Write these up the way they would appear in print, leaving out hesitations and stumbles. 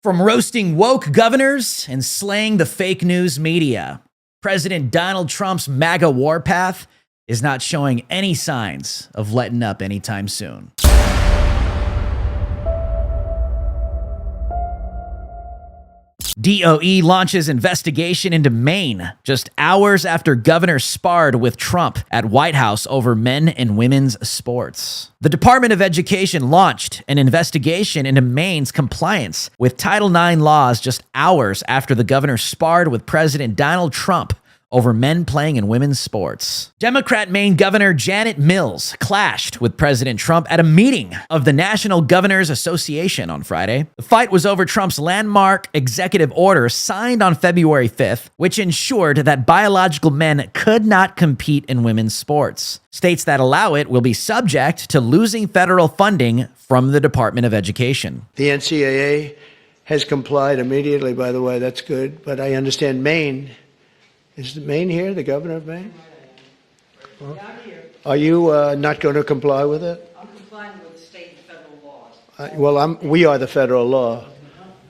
From roasting woke governors and slaying the fake news media, President Donald Trump's MAGA warpath is not showing any signs of letting up anytime soon. DOE launches investigation into Maine just hours after governor sparred with Trump at White House over men and women's sports. The Department of Education launched an investigation into Maine's compliance with Title IX laws just hours after the governor sparred with President Donald Trump over men playing in women's sports. Democrat Maine Governor Janet Mills clashed with President Trump at a meeting of the National Governors Association on Friday. The fight was over Trump's landmark executive order signed on February 5th, which ensured that biological men could not compete in women's sports. States that allow it will be subject to losing federal funding from the Department of Education. The NCAA has complied immediately, by the way. That's good. But I understand Maine. Is Maine here, the governor of Maine? Well, yeah, I'm here. Are you not going to comply with it? I'm complying with state and federal laws. We are the federal law.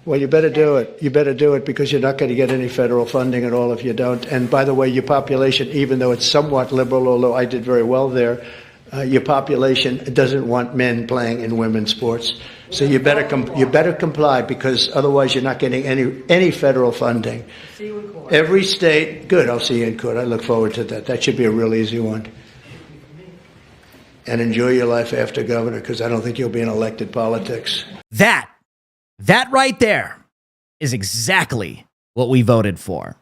Well, you better do it. You better do it because you're not going to get any federal funding at all if you don't. And by the way, your population, even though it's somewhat liberal, although I did very well there, your population doesn't want men playing in women's sports. So you better comply because otherwise you're not getting any federal funding. See you in court. Every state, good. I'll see you in court. I look forward to that. That should be a real easy one. And enjoy your life after governor because I don't think you'll be in elected politics. That right there is exactly what we voted for.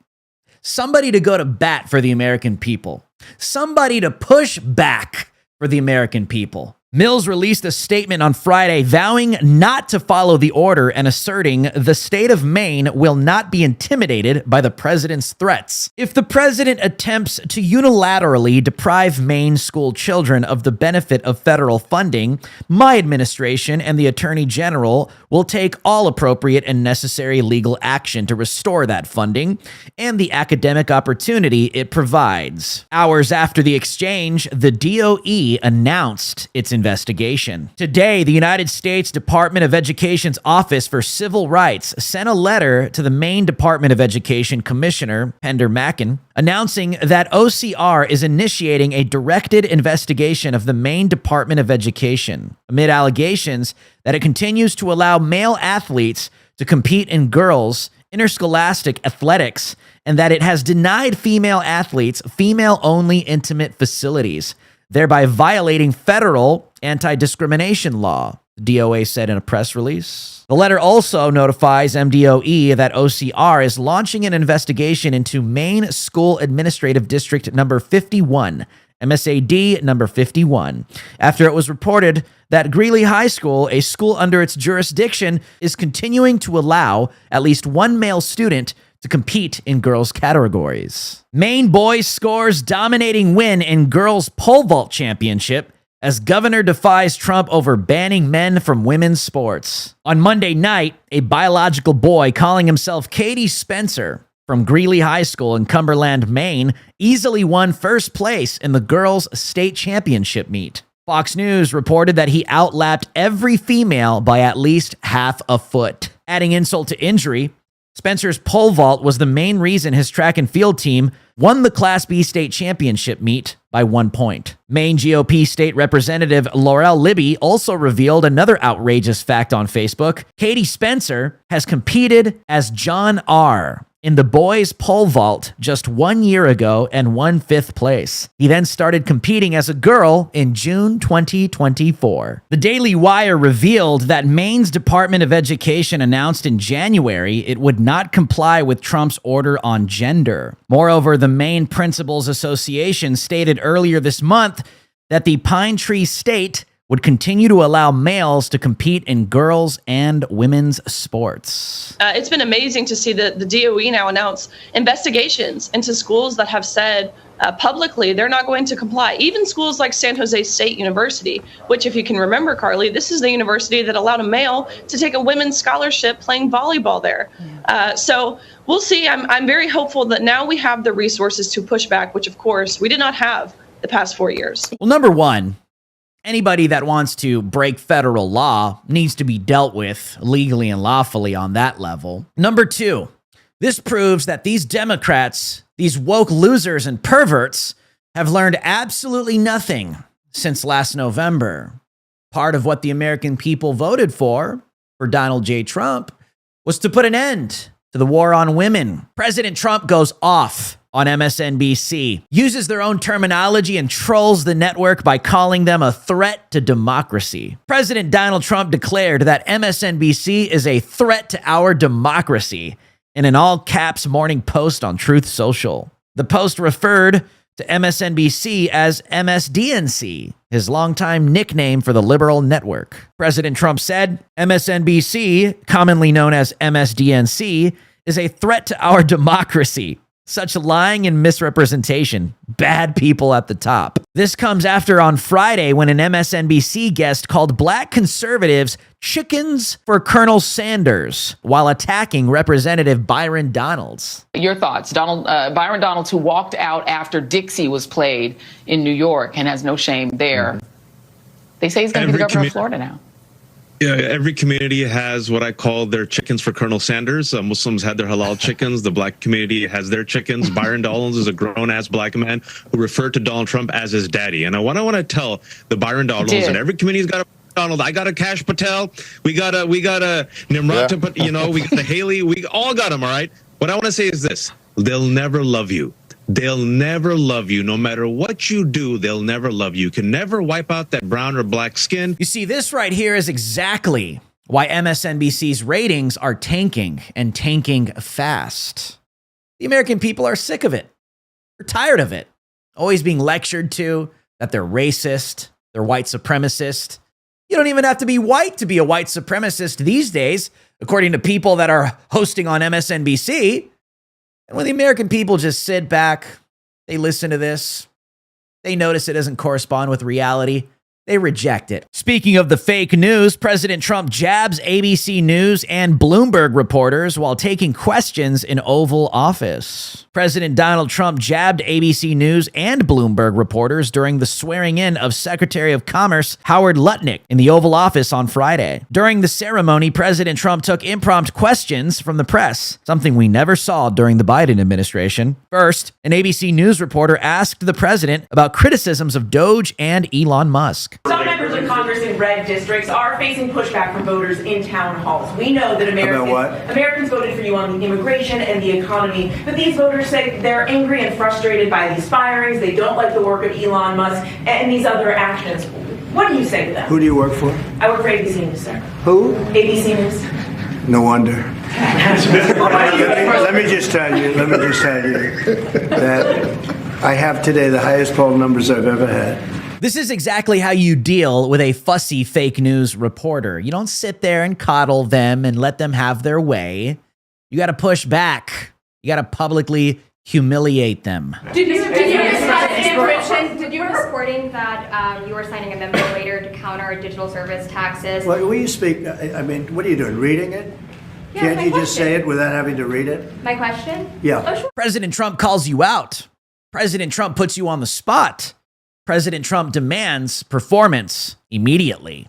Somebody to go to bat for the American people. Somebody to push back for the American people. Mills released a statement on Friday vowing not to follow the order and asserting the state of Maine will not be intimidated by the president's threats. If the president attempts to unilaterally deprive Maine school children of the benefit of federal funding, my administration and the Attorney General will take all appropriate and necessary legal action to restore that funding and the academic opportunity it provides. Hours after the exchange, the DOE announced its investigation. Today, the United States Department of Education's Office for Civil Rights sent a letter to the Maine Department of Education Commissioner, Pender Mackin, announcing that OCR is initiating a directed investigation of the Maine Department of Education amid allegations that it continues to allow male athletes to compete in girls' interscholastic athletics and that it has denied female athletes female-only intimate facilities, thereby violating federal anti-discrimination law, the DOA said in a press release. The letter also notifies MDOE that OCR is launching an investigation into Maine School Administrative District number 51, MSAD number 51, after it was reported that Greeley High School, a school under its jurisdiction, is continuing to allow at least one male student to compete in girls' categories. Maine boys scores dominating win in girls' pole vault championship as governor defies Trump over banning men from women's sports. On Monday night, a biological boy calling himself Katie Spencer from Greeley High School in Cumberland, Maine, easily won first place in the girls' state championship meet. Fox News reported that he outlapped every female by at least half a foot. Adding insult to injury, Spencer's pole vault was the main reason his track and field team won the Class B state championship meet by 1 point. Maine GOP State Representative Laurel Libby also revealed another outrageous fact on Facebook. Katie Spencer has competed as John R. in the boys' pole vault just 1 year ago and won 5th place. He then started competing as a girl in June 2024. The Daily Wire revealed that Maine's Department of Education announced in January it would not comply with Trump's order on gender. Moreover, the Maine Principals Association stated earlier this month that the Pine Tree State would continue to allow males to compete in girls' and women's sports. It's been amazing to see the DOE now announce investigations into schools that have said publicly they're not going to comply. Even schools like San Jose State University, which, if you can remember, Carly, this is the university that allowed a male to take a women's scholarship playing volleyball there. So we'll see. I'm very hopeful that now we have the resources to push back, which, of course, we did not have the past 4 years. Well, number one, Anybody that wants to break federal law needs to be dealt with legally and lawfully on that level. Number 2, this proves that these Democrats, these woke losers and perverts, have learned absolutely nothing since last November. Part of what the American people voted for Donald J. Trump, was to put an end to the war on women. President Trump goes off on MSNBC, uses their own terminology and trolls the network by calling them a threat to democracy. President Donald Trump declared that MSNBC is a threat to our democracy in an all-caps morning post on Truth Social. The post referred to MSNBC as MSDNC, his longtime nickname for the liberal network. President Trump said, MSNBC, commonly known as MSDNC, is a threat to our democracy. Such lying and misrepresentation. Bad people at the top. This comes after on Friday when an MSNBC guest called black conservatives chickens for Colonel Sanders while attacking Representative Byron Donalds. Your thoughts, Byron Donalds, who walked out after Dixie was played in New York and has no shame there. They say he's going to be the governor of Florida now. Yeah, every community has what I call their chickens for Colonel Sanders. Muslims had their halal chickens. The black community has their chickens. Byron Donalds is a grown-ass black man who referred to Donald Trump as his daddy. And what I want to tell the Byron Donalds, and every community's got a Donald. I got a Cash Patel. We got a Nimrata, but we got the Haley. We all got them, all right? What I want to say is this. They'll never love you. They'll never love you. No matter what you do, they'll never love you. You can never wipe out that brown or black skin. You see, this right here is exactly why MSNBC's ratings are tanking and tanking fast. The American people are sick of it. They're tired of it. Always being lectured to that they're racist, they're white supremacist. You don't even have to be white to be a white supremacist these days, according to people that are hosting on MSNBC. And when the American people just sit back, they listen to this, they notice it doesn't correspond with reality, they reject it. Speaking of the fake news, President Trump jabs ABC News and Bloomberg reporters while taking questions in Oval Office. President Donald Trump jabbed ABC News and Bloomberg reporters during the swearing-in of Secretary of Commerce Howard Lutnick in the Oval Office on Friday. During the ceremony, President Trump took impromptu questions from the press, something we never saw during the Biden administration. First, an ABC News reporter asked the president about criticisms of DOGE and Elon Musk. Some members of Congress in red districts are facing pushback from voters in town halls. We know that Americans voted for you on immigration and the economy, but these voters say they're angry and frustrated by these firings. They don't like the work of Elon Musk and these other actions. What do you say to them? Who do you work for? I work for ABC News, sir. Who? ABC News. No wonder. Let me just tell you that I have today the highest poll numbers I've ever had. This is exactly how you deal with a fussy fake news reporter. You don't sit there and coddle them and let them have their way. You got to push back. You got to publicly humiliate them. Did you reporting that you were signing a memo later to counter digital service taxes? Well, will you speak? I mean, what are you doing? Reading it? Yeah, Can't you just say it without having to read it? My question? Yeah. Oh, sure. President Trump calls you out. President Trump puts you on the spot. President Trump demands performance immediately.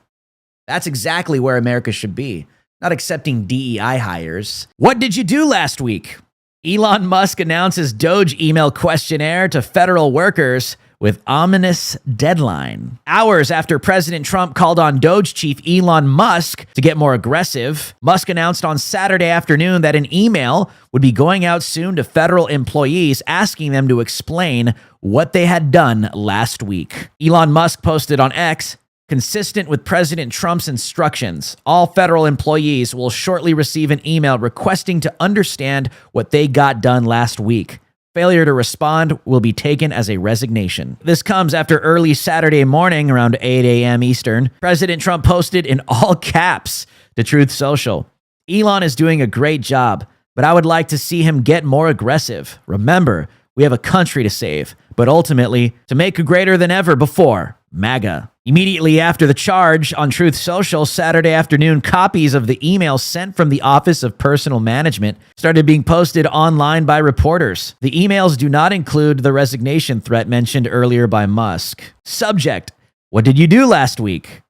That's exactly where America should be, not accepting DEI hires. What did you do last week? Elon Musk announces DOGE email questionnaire to federal workers with ominous deadline. Hours after President Trump called on DOGE chief Elon Musk to get more aggressive, Musk announced on Saturday afternoon that an email would be going out soon to federal employees asking them to explain what they had done last week. Elon Musk posted on X, consistent with President Trump's instructions, all federal employees will shortly receive an email requesting to understand what they got done last week. Failure to respond will be taken as a resignation. This comes after early Saturday morning around 8 a.m. Eastern. President Trump posted in all caps to Truth Social. Elon is doing a great job, but I would like to see him get more aggressive. Remember, we have a country to save, but ultimately to make it greater than ever before. MAGA. Immediately after the charge on Truth Social Saturday afternoon, copies of the email sent from the Office of Personal Management started being posted online by reporters. The emails do not include the resignation threat mentioned earlier by Musk. Subject: What did you do last week?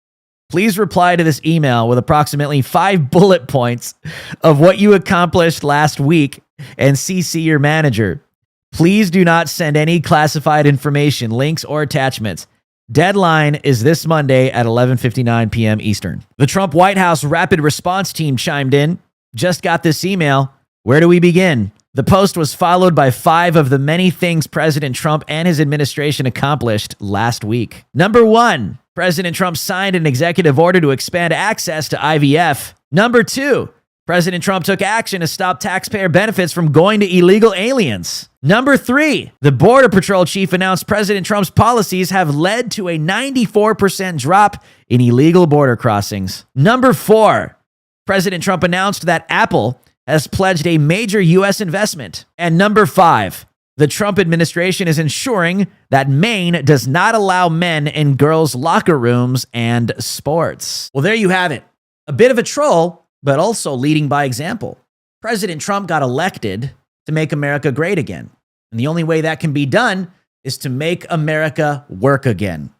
Please reply to this email with approximately 5 bullet points of what you accomplished last week and CC your manager. Please do not send any classified information, links, or attachments. Deadline is this Monday at 11:59 p.m. Eastern. The Trump White House Rapid Response Team chimed in. Just got this email. Where do we begin? The post was followed by 5 of the many things President Trump and his administration accomplished last week. Number 1, President Trump signed an executive order to expand access to IVF. Number 2, President Trump took action to stop taxpayer benefits from going to illegal aliens. Number 3, the Border Patrol chief announced President Trump's policies have led to a 94% drop in illegal border crossings. Number 4, President Trump announced that Apple has pledged a major U.S. investment. And number 5, the Trump administration is ensuring that Maine does not allow men in girls' locker rooms and sports. Well, there you have it. A bit of a troll, but also leading by example. President Trump got elected to make America great again. And the only way that can be done is to make America work again.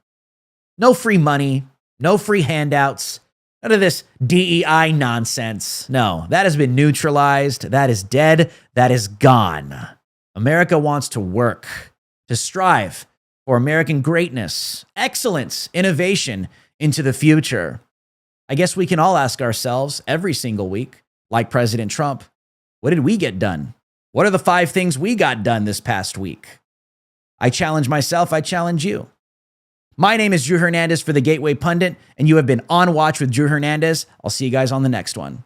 No free money, no free handouts, none of this DEI nonsense. No, that has been neutralized. That is dead. That is gone. America wants to work, to strive for American greatness, excellence, innovation into the future. I guess we can all ask ourselves every single week, like President Trump, what did we get done? What are the 5 things we got done this past week? I challenge myself. I challenge you. My name is Drew Hernandez for the Gateway Pundit, and you have been on Watch with Drew Hernandez. I'll see you guys on the next one.